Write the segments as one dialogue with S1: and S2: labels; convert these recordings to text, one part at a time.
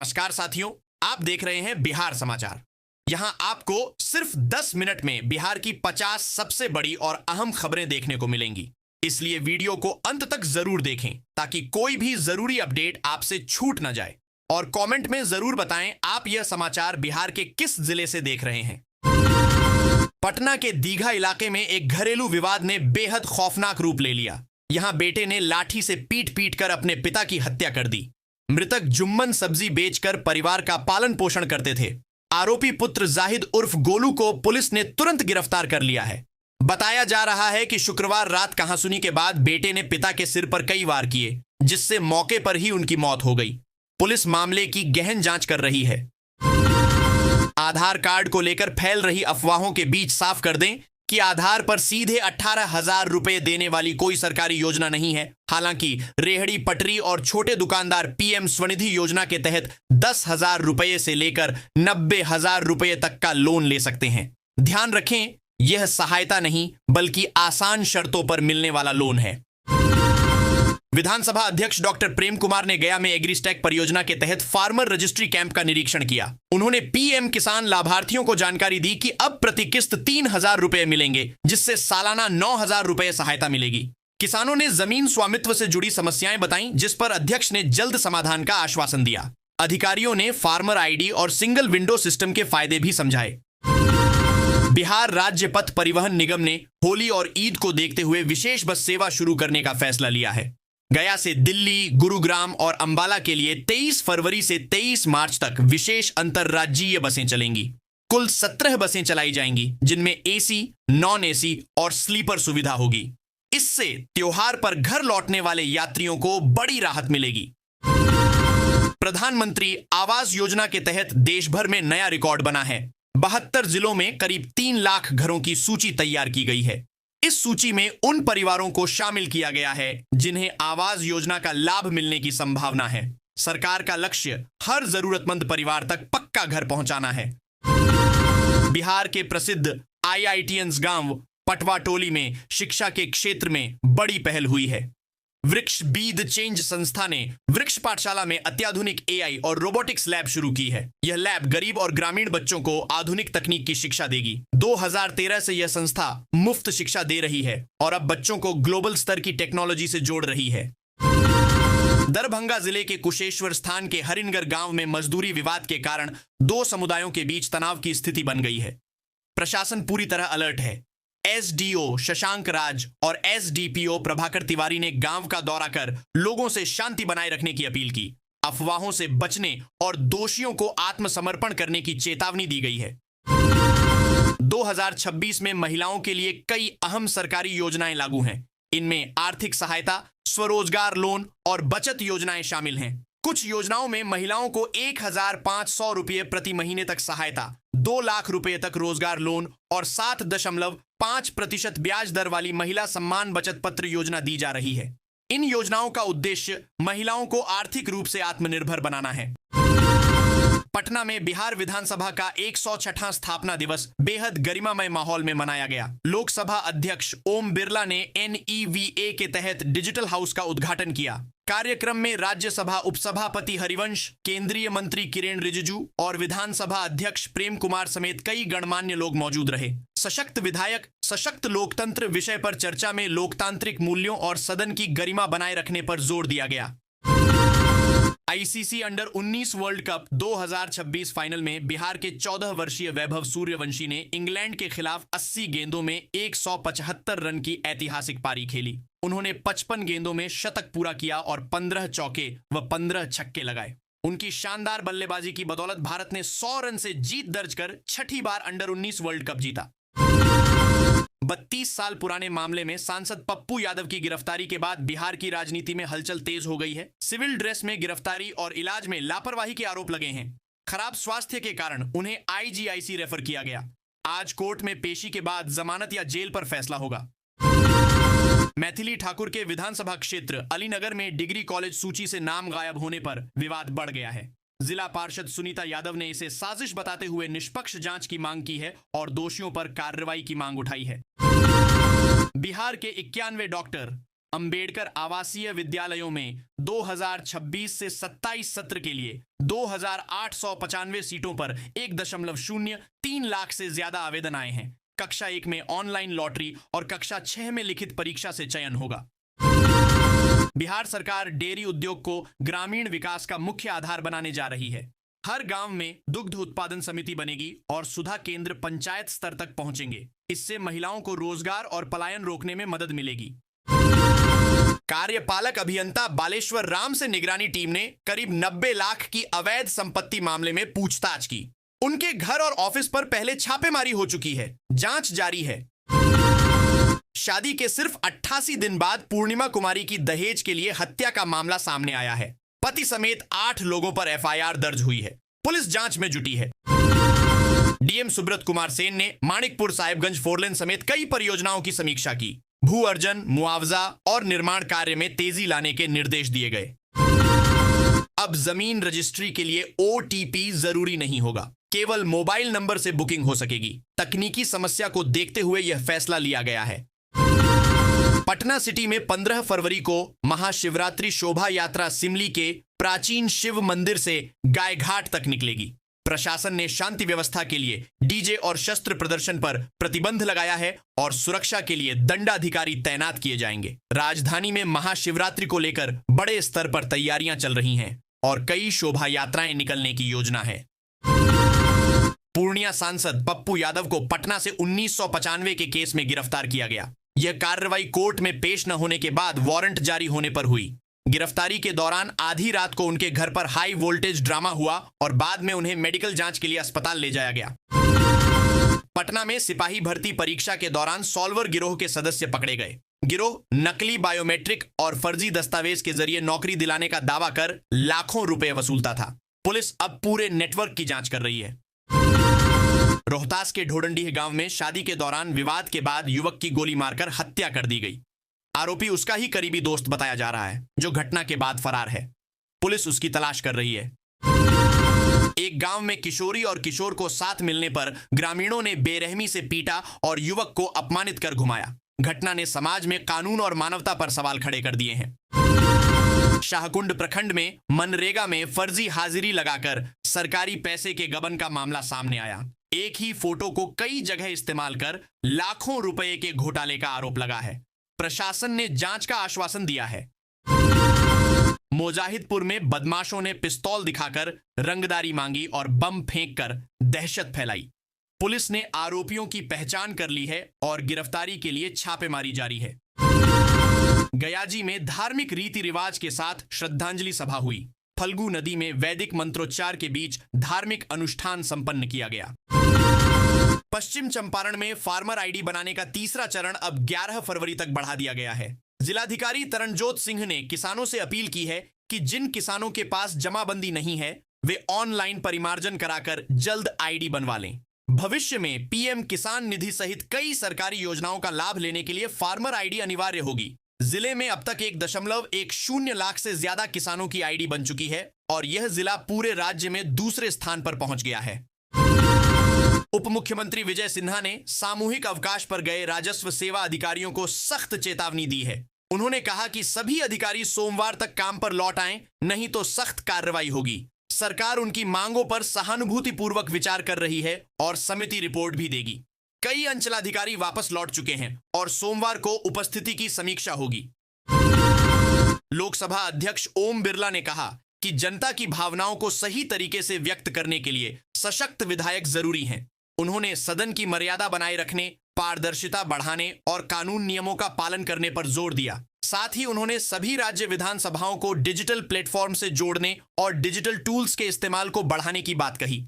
S1: नमस्कार साथियों, आप देख रहे हैं बिहार समाचार। यहां आपको सिर्फ 10 मिनट में बिहार की 50 सबसे बड़ी और अहम खबरें देखने को मिलेंगी। इसलिए वीडियो को अंत तक जरूर देखें ताकि कोई भी जरूरी अपडेट आपसे छूट ना जाए। और कमेंट में जरूर बताएं आप यह समाचार बिहार के किस जिले से देख रहे हैं। पटना के दीघा इलाके में एक घरेलू विवाद ने बेहद खौफनाक रूप ले लिया। यहां बेटे ने लाठी से पीट पीट कर अपने पिता की हत्या कर दी। मृतक जुम्मन सब्जी बेचकर परिवार का पालन पोषण करते थे। आरोपी पुत्र जाहिद उर्फ गोलू को पुलिस ने तुरंत गिरफ्तार कर लिया है। बताया जा रहा है कि शुक्रवार रात कहासुनी के बाद बेटे ने पिता के सिर पर कई वार किए, जिससे मौके पर ही उनकी मौत हो गई। पुलिस मामले की गहन जांच कर रही है। आधार कार्ड को लेकर फैल रही अफवाहों के बीच साफ कर दें कि आधार पर सीधे 18,000 रुपए देने वाली कोई सरकारी योजना नहीं है। हालांकि रेहड़ी पटरी और छोटे दुकानदार पीएम स्वनिधि योजना के तहत 10,000 रुपए से लेकर 90,000 रुपए तक का लोन ले सकते हैं। ध्यान रखें, यह सहायता नहीं बल्कि आसान शर्तों पर मिलने वाला लोन है। विधानसभा अध्यक्ष डॉक्टर प्रेम कुमार ने गया में एग्रीस्टैक परियोजना के तहत फार्मर रजिस्ट्री कैंप का निरीक्षण किया। उन्होंने पीएम किसान लाभार्थियों को जानकारी दी कि अब प्रति किस्त 3,000 रुपए मिलेंगे, जिससे सालाना 9,000 रुपए सहायता मिलेगी। किसानों ने जमीन स्वामित्व से जुड़ी समस्याएं बताई, जिस पर अध्यक्ष ने जल्द समाधान का आश्वासन दिया। अधिकारियों ने फार्मर आईडी और सिंगल विंडो सिस्टम के फायदे भी समझाए। बिहार राज्य पथ परिवहन निगम ने होली और ईद को देखते हुए विशेष बस सेवा शुरू करने का फैसला लिया है। गया से दिल्ली, गुरुग्राम और अंबाला के लिए 23 फरवरी से 23 मार्च तक विशेष अंतरराज्यीय बसें चलेंगी। कुल 17 बसें चलाई जाएंगी, जिनमें एसी, नॉन एसी और स्लीपर सुविधा होगी। इससे त्योहार पर घर लौटने वाले यात्रियों को बड़ी राहत मिलेगी। प्रधानमंत्री आवास योजना के तहत देश भर में नया रिकॉर्ड बना है। 72 जिलों में करीब 3 लाख घरों की सूची तैयार की गई है। इस सूची में उन परिवारों को शामिल किया गया है जिन्हें आवास योजना का लाभ मिलने की संभावना है। सरकार का लक्ष्य हर जरूरतमंद परिवार तक पक्का घर पहुंचाना है। बिहार के प्रसिद्ध आईआईटीएंस गांव पटवाटोली में शिक्षा के क्षेत्र में बड़ी पहल हुई है। वृक्ष बी द चेंज संस्था ने वृक्ष पाठशाला में अत्याधुनिक एआई और रोबोटिक्स लैब शुरू की है। यह लैब गरीब और ग्रामीण बच्चों को आधुनिक तकनीक की शिक्षा देगी। 2013 से यह संस्था मुफ्त शिक्षा दे रही है और अब बच्चों को ग्लोबल स्तर की टेक्नोलॉजी से जोड़ रही है। दरभंगा जिले के कुशेश्वर स्थान के हरिनगर गांव में मजदूरी विवाद के कारण 2 समुदायों के बीच तनाव की स्थिति बन गई है। प्रशासन पूरी तरह अलर्ट है। एसडीओ शशांक राज और एसडीपीओ प्रभाकर तिवारी ने गांव का दौरा कर लोगों से शांति बनाए रखने की अपील की। अफवाहों से बचने और दोषियों को आत्मसमर्पण करने की चेतावनी दी गई है। 2026 में महिलाओं के लिए कई अहम सरकारी योजनाएं लागू हैं। इनमें आर्थिक सहायता, स्वरोजगार लोन और बचत योजनाएं शामिल हैं। कुछ योजनाओं में महिलाओं को 1,500 रुपये प्रति महीने तक सहायता, 2 लाख रुपए तक रोजगार लोन और 7.5% ब्याज दर वाली महिला सम्मान बचत पत्र योजना दी जा रही है। इन योजनाओं का उद्देश्य महिलाओं को आर्थिक रूप से आत्मनिर्भर बनाना है। पटना में बिहार विधानसभा का 106वां स्थापना दिवस बेहद गरिमामय माहौल में मनाया गया। लोकसभा अध्यक्ष ओम बिरला ने NEVA के तहत डिजिटल हाउस का उद्घाटन किया। कार्यक्रम में राज्यसभा उपसभापति हरिवंश, केंद्रीय मंत्री किरेन रिजिजू और विधानसभा अध्यक्ष प्रेम कुमार समेत कई गणमान्य लोग मौजूद रहे। सशक्त विधायक, सशक्त लोकतंत्र विषय पर चर्चा में लोकतांत्रिक मूल्यों और सदन की गरिमा बनाए रखने पर जोर दिया गया। ICC under 19 world cup 2026 final में बिहार के 14 वर्षीय वैभव सूर्यवंशी ने इंग्लैंड के खिलाफ 80 गेंदों में 175 रन की ऐतिहासिक पारी खेली। उन्होंने 55 गेंदों में शतक पूरा किया और 15 चौके व 15 छक्के लगाए। उनकी शानदार बल्लेबाजी की बदौलत भारत ने 100 रन से जीत दर्ज कर 6ठी बार अंडर 19 वर्ल्ड कप जीता। 32 साल पुराने मामले में सांसद पप्पू यादव की गिरफ्तारी के बाद बिहार की राजनीति में हलचल तेज हो गई है। सिविल ड्रेस में गिरफ्तारी और इलाज में लापरवाही के आरोप लगे हैं। खराब स्वास्थ्य के कारण उन्हें आईजीआईसी रेफर किया गया। आज कोर्ट में पेशी के बाद जमानत या जेल पर फैसला होगा। मैथिली ठाकुर के विधानसभा क्षेत्र अलीनगर में डिग्री कॉलेज सूची से नाम गायब होने पर विवाद बढ़ गया है। जिला पार्षद सुनीता यादव ने इसे साजिश बताते हुए निष्पक्ष जांच की मांग की है और दोषियों पर कार्रवाई की मांग उठाई है। बिहार के 91 डॉक्टर अंबेडकर आवासीय विद्यालयों में 2026 से 27 सत्र के लिए 2895 सीटों पर 1.03 लाख से ज्यादा आवेदन आए हैं। कक्षा 1 में ऑनलाइन लॉटरी और कक्षा 6 में लिखित परीक्षा से चयन होगा। बिहार सरकार डेयरी उद्योग को ग्रामीण विकास का मुख्य आधार बनाने जा रही है। हर गांव में दुग्ध उत्पादन समिति बनेगी और सुधा केंद्र पंचायत स्तर तक पहुंचेंगे। इससे महिलाओं को रोजगार और पलायन रोकने में मदद मिलेगी। कार्यपालक अभियंता बालेश्वर राम से निगरानी टीम ने करीब 90 लाख की अवैध संपत्ति मामले में पूछताछ की। उनके घर और ऑफिस पर पहले छापेमारी हो चुकी है, जांच जारी है। शादी के सिर्फ 88 दिन बाद पूर्णिमा कुमारी की दहेज के लिए हत्या का मामला सामने आया है। पति समेत 8 लोगों पर एफआईआर दर्ज हुई है। पुलिस जांच में जुटी है। डीएम सुब्रत कुमार सेन ने माणिकपुर साहिबगंज फोरलेन समेत कई परियोजनाओं की समीक्षा की। भू अर्जन, मुआवजा और निर्माण कार्य में तेजी लाने के निर्देश दिए गए। अब जमीन रजिस्ट्री के लिए ओटीपी जरूरी नहीं होगा, केवल मोबाइल नंबर से बुकिंग हो सकेगी। तकनीकी समस्या को देखते हुए यह फैसला लिया गया है। पटना सिटी में 15 फरवरी को महाशिवरात्रि शोभा यात्रा सिमली के प्राचीन शिव मंदिर से गायघाट तक निकलेगी। प्रशासन ने शांति व्यवस्था के लिए डीजे और शस्त्र प्रदर्शन पर प्रतिबंध लगाया है और सुरक्षा के लिए दंडाधिकारी तैनात किए जाएंगे। राजधानी में महाशिवरात्रि को लेकर बड़े स्तर पर तैयारियां चल रही हैं और कई शोभा यात्राएं निकलने की योजना है। पूर्णिया सांसद पप्पू यादव को पटना से 1995 के केस में गिरफ्तार किया गया। यह कार्रवाई कोर्ट में पेश न होने के बाद वारंट जारी होने पर हुई। गिरफ्तारी के दौरान आधी रात को उनके घर पर हाई वोल्टेज ड्रामा हुआ और बाद में उन्हें मेडिकल जांच के लिए अस्पताल ले जाया गया। पटना में सिपाही भर्ती परीक्षा के दौरान सॉल्वर गिरोह के सदस्य पकड़े गए। गिरोह नकली बायोमेट्रिक और फर्जी दस्तावेज के जरिए नौकरी दिलाने का दावा कर लाखों रुपए वसूलता था। पुलिस अब पूरे नेटवर्क की जांच कर रही है। रोहतास के ढोडंडीह गांव में शादी के दौरान विवाद के बाद युवक की गोली मारकर हत्या कर दी गई। आरोपी उसका ही करीबी दोस्त बताया जा रहा है, जो घटना के बाद फरार है। पुलिस उसकी तलाश कर रही है। एक गांव में किशोरी और किशोर को साथ मिलने पर ग्रामीणों ने बेरहमी से पीटा और युवक को अपमानित कर घुमाया। घटना ने समाज में कानून और मानवता पर सवाल खड़े कर दिए हैं। शाहकुंड प्रखंड में मनरेगा में फर्जी हाजिरी लगाकर सरकारी पैसे के गबन का मामला सामने आया। एक ही फोटो को कई जगह इस्तेमाल कर लाखों रुपए के घोटाले का आरोप लगा है। प्रशासन ने जांच का आश्वासन दिया है। मोजाहिदपुर में बदमाशों ने पिस्तौल दिखाकर रंगदारी मांगी और बम फेंककर दहशत फैलाई। पुलिस ने आरोपियों की पहचान कर ली है और गिरफ्तारी के लिए छापेमारी जारी है। गयाजी में धार्मिक रीति रिवाज के साथ श्रद्धांजलि सभा हुई। फल्गु नदी में वैदिक मंत्रोच्चार के बीच धार्मिक अनुष्ठान संपन्न किया गया। पश्चिम चंपारण में फार्मर आईडी बनाने का तीसरा चरण अब 11 फरवरी तक बढ़ा दिया गया है। जिलाधिकारी तरनजोत सिंह ने किसानों से अपील की है कि जिन किसानों के पास जमाबंदी नहीं है वे ऑनलाइन परिमार्जन कराकर जल्द आईडी बनवा लें। भविष्य में पीएम किसान निधि सहित कई सरकारी योजनाओं का लाभ लेने के लिए फार्मर आईडी अनिवार्य होगी। जिले में अब तक 1.10 लाख से ज्यादा किसानों की आईडी बन चुकी है और यह जिला पूरे राज्य में दूसरे स्थान पर पहुंच गया है। उप मुख्यमंत्री विजय सिन्हा ने सामूहिक अवकाश पर गए राजस्व सेवा अधिकारियों को सख्त चेतावनी दी है। उन्होंने कहा कि सभी अधिकारी सोमवार तक काम पर लौट आएं, नहीं तो सख्त कार्रवाई होगी। सरकार उनकी मांगों पर सहानुभूतिपूर्वक विचार कर रही है और समिति रिपोर्ट भी देगी। कई अंचलाधिकारी वापस लौट चुके हैं और सोमवार को उपस्थिति की समीक्षा होगी। लोकसभा अध्यक्ष ओम बिरला ने कहा कि जनता की भावनाओं को सही तरीके से व्यक्त करने के लिए सशक्त विधायक जरूरी हैं। उन्होंने सदन की मर्यादा बनाए रखने, पारदर्शिता बढ़ाने और कानून नियमों का पालन करने पर जोर दिया। साथ ही उन्होंने सभी राज्य विधानसभाओं को डिजिटल प्लेटफॉर्म से जोड़ने और डिजिटल टूल्स के इस्तेमाल को बढ़ाने की बात कही।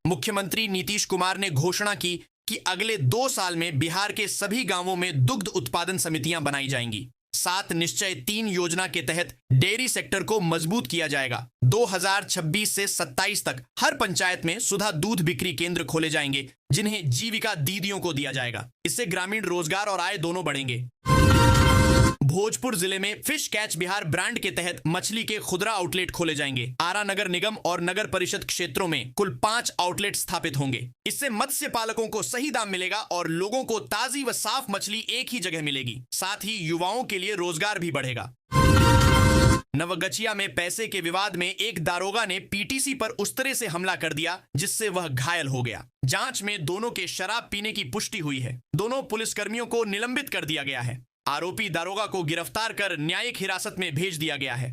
S1: मुख्यमंत्री नीतीश कुमार ने घोषणा की कि अगले 2 साल में बिहार के सभी गांवों में दुग्ध उत्पादन समितियां बनाई जाएंगी। 7 निश्चय 3 योजना के तहत डेयरी सेक्टर को मजबूत किया जाएगा। 2026 से 27 तक हर पंचायत में सुधा दूध बिक्री केंद्र खोले जाएंगे, जिन्हें जीविका दीदियों को दिया जाएगा। इससे ग्रामीण रोजगार और आय दोनों बढ़ेंगे। भोजपुर जिले में फिश कैच बिहार ब्रांड के तहत मछली के खुदरा आउटलेट खोले जाएंगे। आरा नगर निगम और नगर परिषद क्षेत्रों में कुल 5 आउटलेट स्थापित होंगे। इससे मत्स्य पालकों को सही दाम मिलेगा और लोगों को ताजी व साफ मछली एक ही जगह मिलेगी। साथ ही युवाओं के लिए रोजगार भी बढ़ेगा। नवगछिया में पैसे के विवाद में एक दारोगा ने पीटीसी पर उस तरह से हमला कर दिया जिससे वह घायल हो गया। जांच में दोनों के शराब पीने की पुष्टि हुई है। दोनों पुलिसकर्मियों को निलंबित कर दिया गया है। आरोपी दारोगा को गिरफ्तार कर न्यायिक हिरासत में भेज दिया गया है।